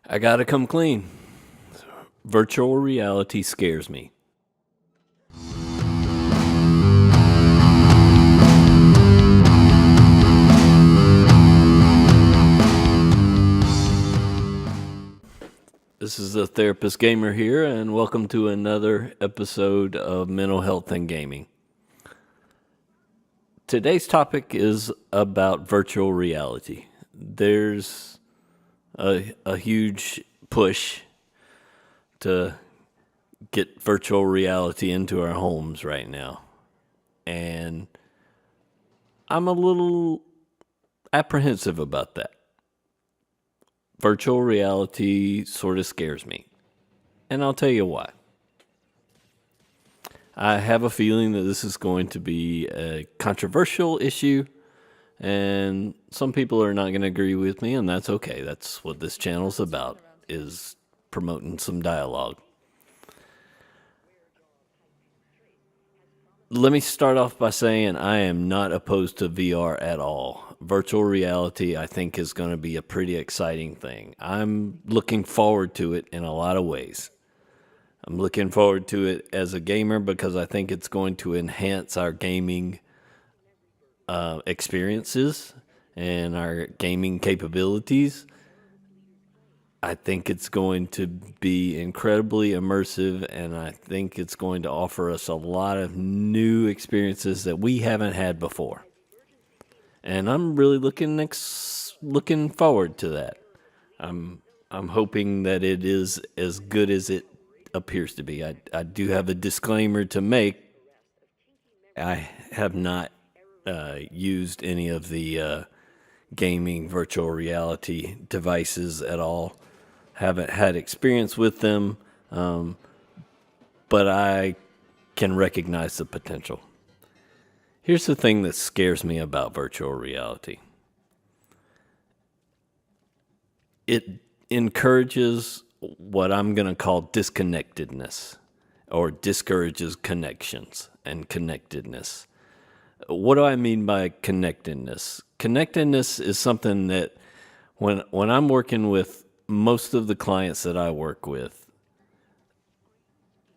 I gotta come clean. Virtual reality scares me. This is the Therapist Gamer here, and welcome to another episode of Mental Health and Gaming. Today's topic is about virtual reality. There's a huge push to get virtual reality into our homes right now. And I'm a little apprehensive about that. Virtual reality sort of scares me. And I'll tell you why. I have a feeling that this is going to be a controversial issue, and some people are not going to agree with me, and that's okay. That's what this channel's about, is promoting some dialogue. Let me start off by saying I am not opposed to VR at all. Virtual reality, I think, is going to be a pretty exciting thing. I'm looking forward to it in a lot of ways. I'm looking forward to it as a gamer because I think it's going to enhance our gaming experiences and our gaming capabilities. I think it's going to be incredibly immersive, and I think it's going to offer us a lot of new experiences that we haven't had before. And I'm really looking forward to that. I'm hoping that it is as good as it appears to be. I do have a disclaimer to make. I have not used any of the gaming virtual reality devices at all. Haven't had experience with them, but I can recognize the potential. Here's the thing that scares me about virtual reality. It encourages what I'm going to call disconnectedness, or discourages connections and connectedness. What do I mean by connectedness? Connectedness is something that when I'm working with most of the clients that I work with,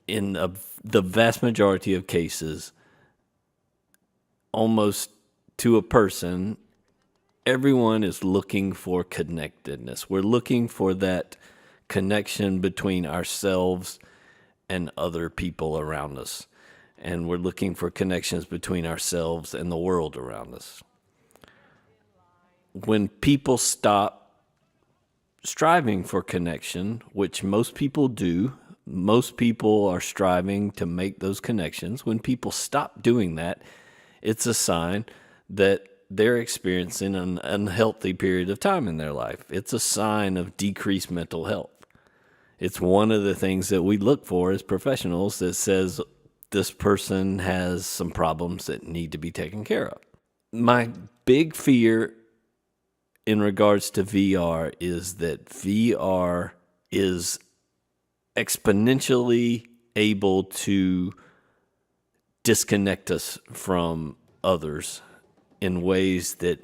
in the vast majority of cases, almost to a person, everyone is looking for connectedness. We're looking for that connection between ourselves and other people around us. And we're looking for connections between ourselves and the world around us. When people stop striving for connection, which most people do, most people are striving to make those connections. When people stop doing that, it's a sign that they're experiencing an unhealthy period of time in their life. It's a sign of decreased mental health. It's one of the things that we look for as professionals that says this person has some problems that need to be taken care of. My big fear in regards to VR is that VR is exponentially able to disconnect us from others in ways that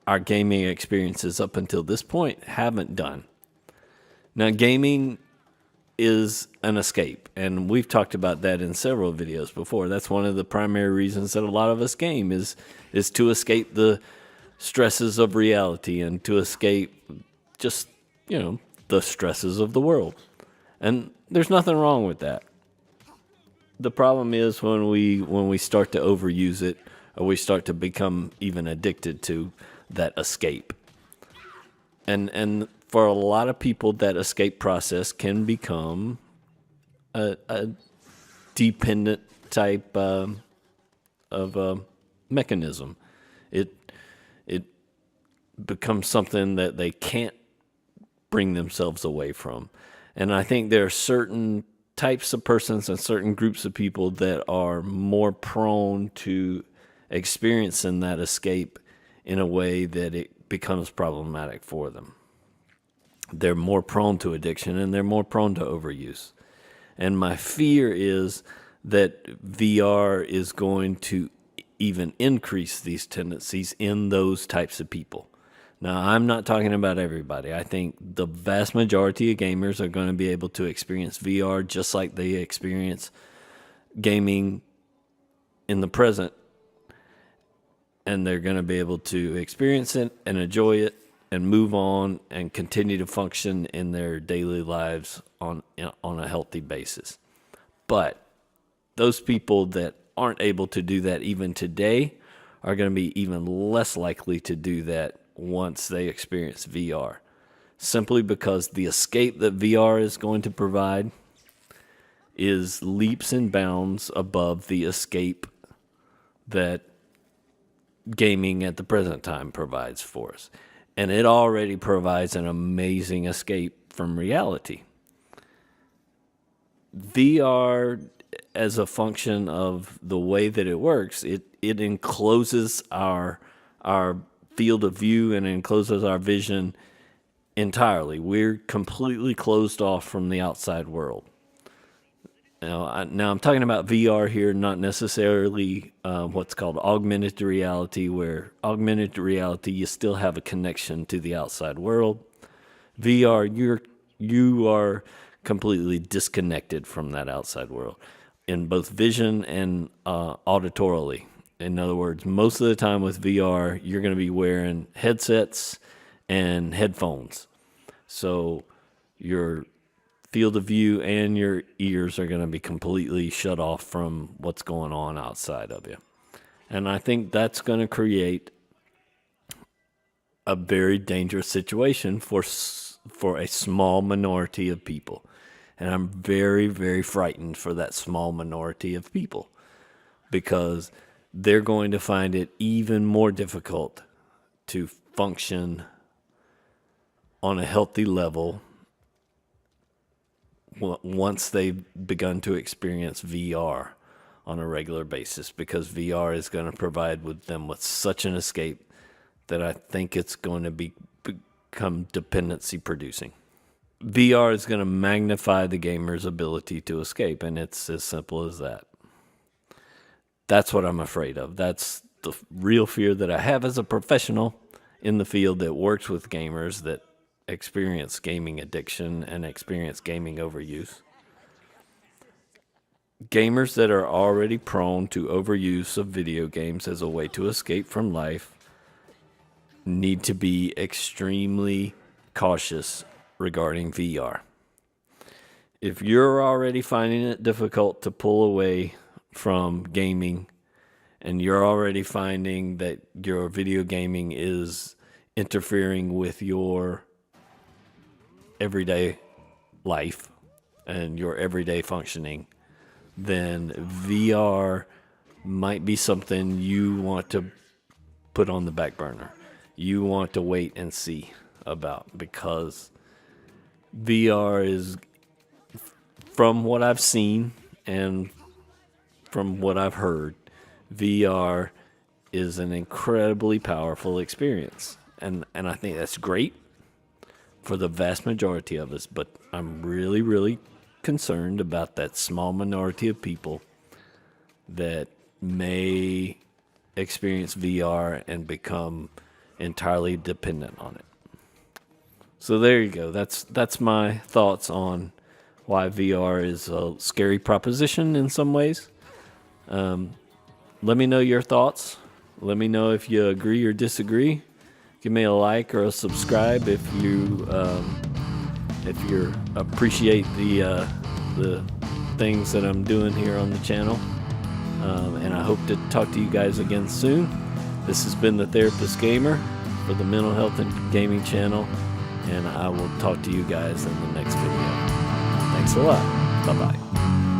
our gaming experiences up until this point haven't done. Now, gaming is an escape, and we've talked about that in several videos before. That's one of the primary reasons that a lot of us game is to escape the stresses of reality and to escape just, the stresses of the world. And there's nothing wrong with that. The problem is when we start to overuse it, or we start to become even addicted to that escape. And for a lot of people, that escape process can become a dependent type of mechanism. It becomes something that they can't bring themselves away from. And I think there are certain types of persons and certain groups of people that are more prone to experiencing that escape in a way that it becomes problematic for them. They're more prone to addiction, and they're more prone to overuse. And my fear is that VR is going to even increase these tendencies in those types of people. Now, I'm not talking about everybody. I think the vast majority of gamers are going to be able to experience VR just like they experience gaming in the present. And they're going to be able to experience it and enjoy it and move on and continue to function in their daily lives on a healthy basis. But those people that aren't able to do that even today are going to be even less likely to do that once they experience VR. Simply because the escape that VR is going to provide is leaps and bounds above the escape that gaming at the present time provides for us. And it already provides an amazing escape from reality. VR, as a function of the way that it works, it encloses our field of view and encloses our vision entirely. We're completely closed off from the outside world. Now I'm talking about VR here, not necessarily what's called augmented reality, where augmented reality, you still have a connection to the outside world. VR, you are completely disconnected from that outside world in both vision and auditorily. In other words, most of the time with VR, you're going to be wearing headsets and headphones. So your field of view and your ears are going to be completely shut off from what's going on outside of you. And I think that's going to create a very dangerous situation for a small minority of people. And I'm very, very frightened for that small minority of people, because they're going to find it even more difficult to function on a healthy level once they've begun to experience VR on a regular basis, because VR is going to provide them with such an escape that I think it's going to become dependency producing. VR is going to magnify the gamer's ability to escape, and it's as simple as that. That's what I'm afraid of. That's the real fear that I have as a professional in the field that works with gamers that experience gaming addiction and experience gaming overuse. Gamers that are already prone to overuse of video games as a way to escape from life need to be extremely cautious regarding VR. If you're already finding it difficult to pull away from gaming, and you're already finding that your video gaming is interfering with your everyday life and your everyday functioning, then VR might be something you want to put on the back burner. You want to wait and see about, because VR is, from what I've seen and from what I've heard, VR is an incredibly powerful experience. And I think that's great for the vast majority of us, but I'm really, really concerned about that small minority of people that may experience VR and become entirely dependent on it. So there you go. That's my thoughts on why VR is a scary proposition in some ways. Let me know your thoughts. Let me know if you agree or disagree. Give me a like or a subscribe if you appreciate the things that I'm doing here on the channel. And I hope to talk to you guys again soon. This has been the Therapist Gamer for the Mental Health and Gaming channel, and I will talk to you guys in the next video. Thanks a lot. Bye-bye.